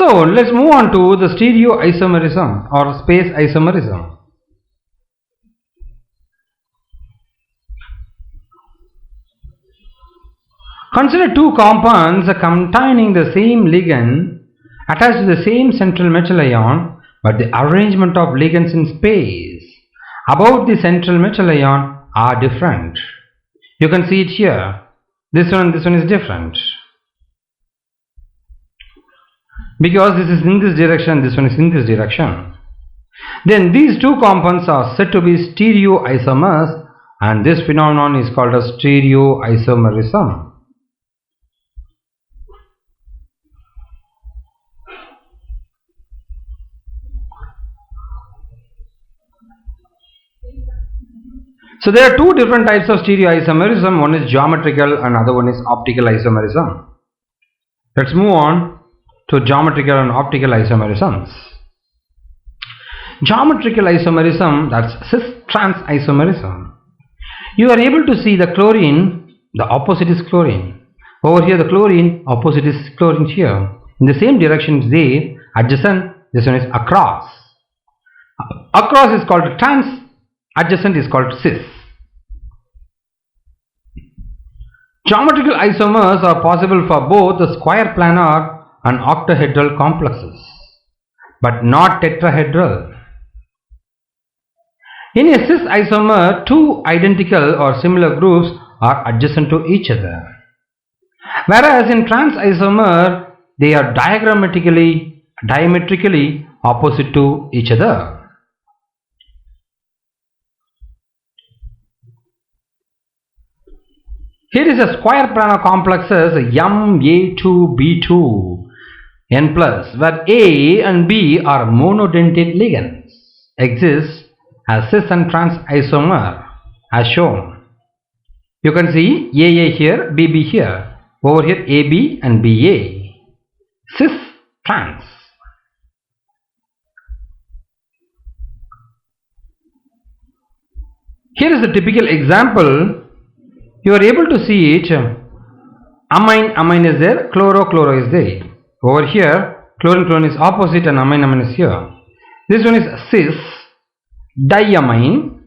So let's move on to the stereoisomerism or space isomerism. Consider two compounds containing the same ligand attached to the same central metal ion, but the arrangement of ligands in space about the central metal ion are different. You can see it here. This one and this one is different, because this is in this direction, this one is in this direction. Then these two compounds are said to be stereoisomers, and this phenomenon is called as stereoisomerism. So there are two different types of stereoisomerism. One is geometrical and other one is optical isomerism. Let's move on to geometrical and optical isomerisms. Geometrical isomerism, that's cis-trans isomerism. You are able to see the chlorine, the opposite is chlorine. Over here the chlorine, opposite is chlorine here. In the same direction is there, adjacent, this one is across. Across is called trans, adjacent is called cis. Geometrical isomers are possible for both the square planar and octahedral complexes, but not tetrahedral. In a cis isomer, two identical or similar groups are adjacent to each other, whereas in trans isomer they are diametrically opposite to each other. Here is a square planar complexes Ma2B2 N plus, where A and B are monodentate ligands, exist as cis and trans isomer as shown. You can see AA here, BB here, over here AB and BA, cis trans. Here is a typical example. You are able to see it. Amine is there, chloro is there. Over here chlorine is opposite and amine is here. This one is cis diamine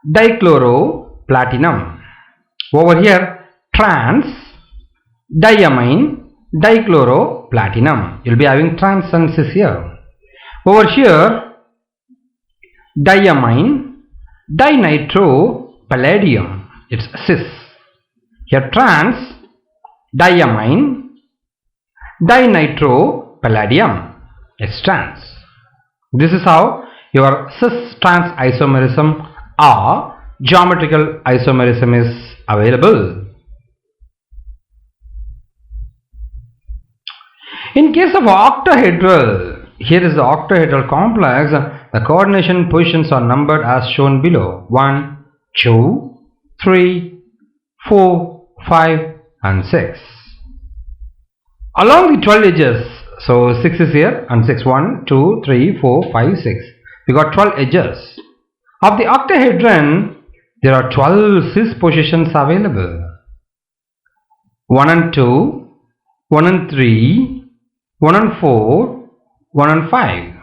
dichloro platinum. Over here trans diamine dichloro platinum. You will be having trans and cis here. Over here diamine dinitro palladium, it's cis. Here trans diamine dinitro palladium, it's trans. This is how your cis-trans isomerism or geometrical isomerism is available. In case of octahedral, here is the octahedral complex. The coordination positions are numbered as shown below: 1, 2, 3, 4, 5 and 6. Along the 12 edges, so 6 is here and 6, 1, 2, 3, 4, 5, 6. We got 12 edges. Of the octahedron, there are 12 cis positions available: 1 and 2, 1 and 3, 1 and 4, 1 and 5,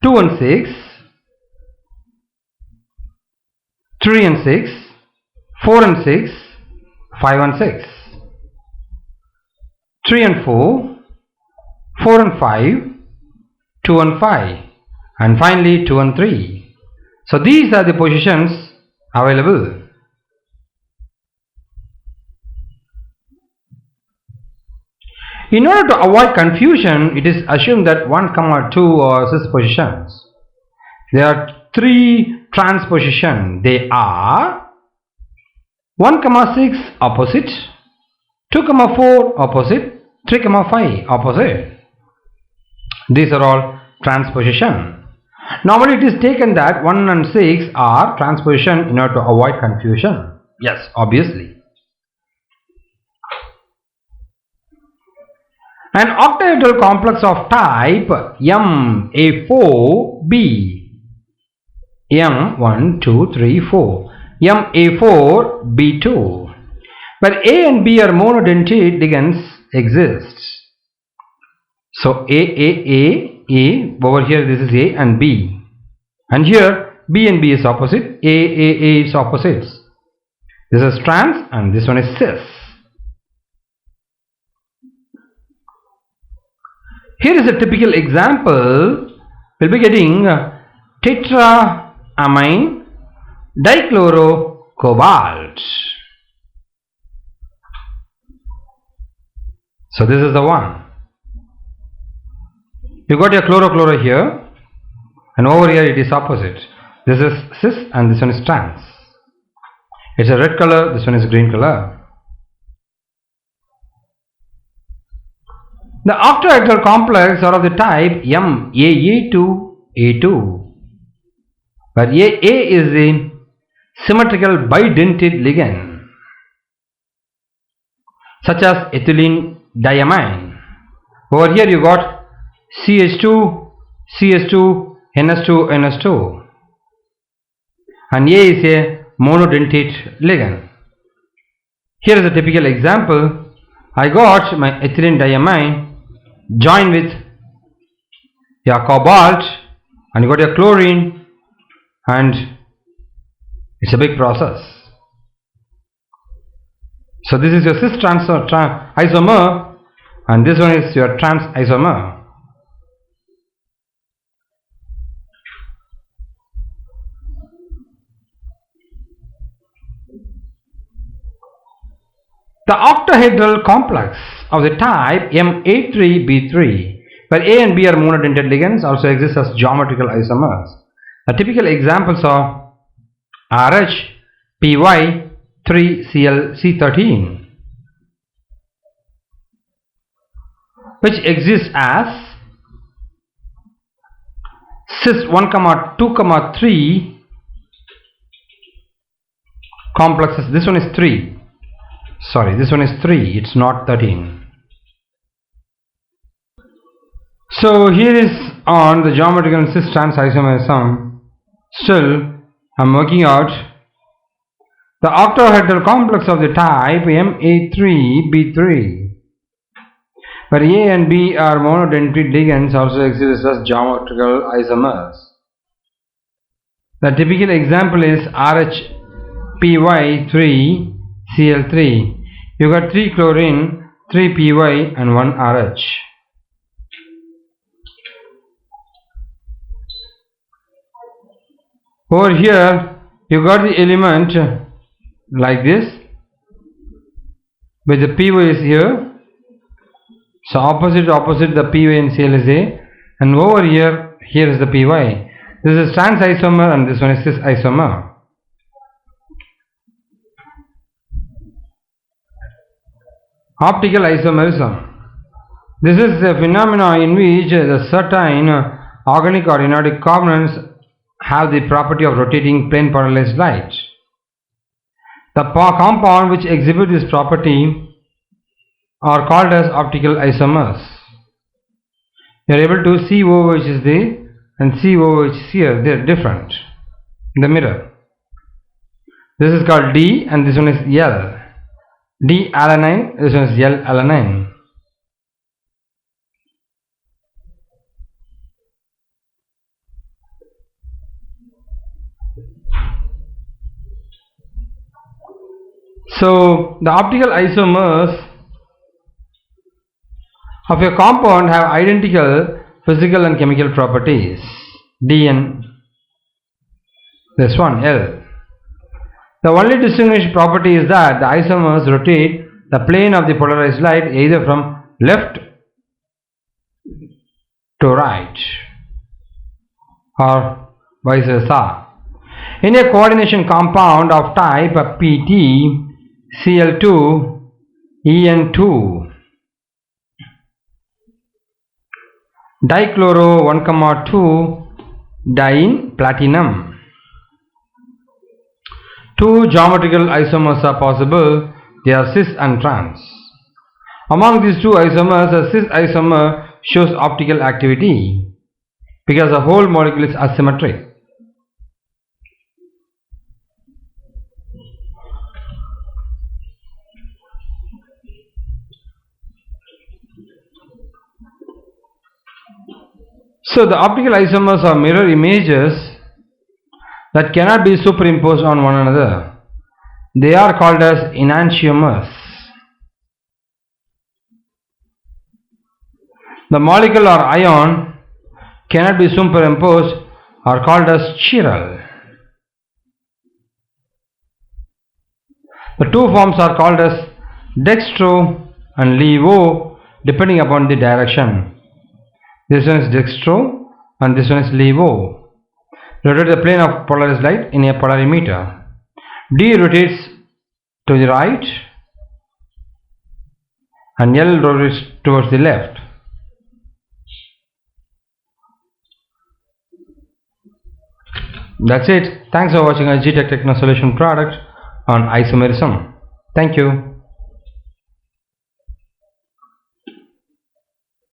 2 and 6, 3 and 6, 4 and 6, 5 and 6, 3 and 4, 4 and 5, 2 and 5, and finally 2 and 3. So these are the positions available. In order to avoid confusion, it is assumed that 1, 2 are cis positions. There are 3 trans positions. They are 1, 6 opposite, 2, 4 opposite, 3, 5 opposite. These are all transposition. Normally it is taken that 1 and 6 are transposition in order to avoid confusion. Yes, obviously. An octahedral complex of type Ma4B, M1, 2, 3, 4, Ma4B2, where A and B are monodentate ligands exists. So A, over here this is A and B, and here B and B is opposite, A is opposites. This is trans and this one is cis. Here is a typical example. We'll be getting tetraamine dichlorocobalt. So this is the one. You got your chloro here, and over here it is opposite. This is cis and this one is trans. It's a red color, this one is green color. The octahedral complex are of the type MAA2A2, where AA is the symmetrical bidentate ligand, such as ethylene diamine. Over here you got CH2, CH2, NS2, NS2, and A is a monodentate ligand. Here is a typical example. I got my ethylene diamine joined with your cobalt, and you got your chlorine, and it's a big process. So this is your cis trans isomer, and this one is your trans isomer. The octahedral complex of the type Ma3B3, where A and B are monodentate ligands, also exists as geometrical isomers. The typical examples are RHPY3ClC13, which exists as cis 1, 2, 3 complexes. This one is 3. Sorry, this one is 3, it's not 13. So here is on the geometrical and cis trans isomerism. Still, I'm working out the octahedral complex of the type Ma3B3, where A and B are monodentate ligands, also exists as geometrical isomers. The typical example is RHPY3Cl3. You got 3 chlorine, 3 PY and 1 RH. Over here you got the element like this, with the PY is here. So opposite the PY and Cl is A, and over here is the PY. This is trans isomer and this one is cis isomer. Optical isomerism. This is a phenomenon in which the certain organic or inorganic components have the property of rotating plane polarized light. The compound which exhibit this property are called as optical isomers. You are able to see over which is there and see over which is here. They are different in the mirror. This is called D and this one is L. D alanine, this one is L alanine. So the optical isomers of a compound have identical physical and chemical properties. D and this one L. The only distinguished property is that the isomers rotate the plane of the polarized light either from left to right or vice versa. In a coordination compound of type PT, Cl2, En2, dichloro 1,2 diene platinum. Two geometrical isomers are possible. They are cis and trans. Among these two isomers, a cis isomer shows optical activity because the whole molecule is asymmetric. So the optical isomers are mirror images that cannot be superimposed on one another. They are called as enantiomers. The molecule or ion cannot be superimposed are called as chiral. The two forms are called as dextro and levo depending upon the direction. This one is dextro and this one is levo. Rotate the plane of polarized light in a polarimeter. D rotates to the right and L rotates towards the left. That's it. Thanks for watching our G Tech Techno Solution product on isomerism. Thank you.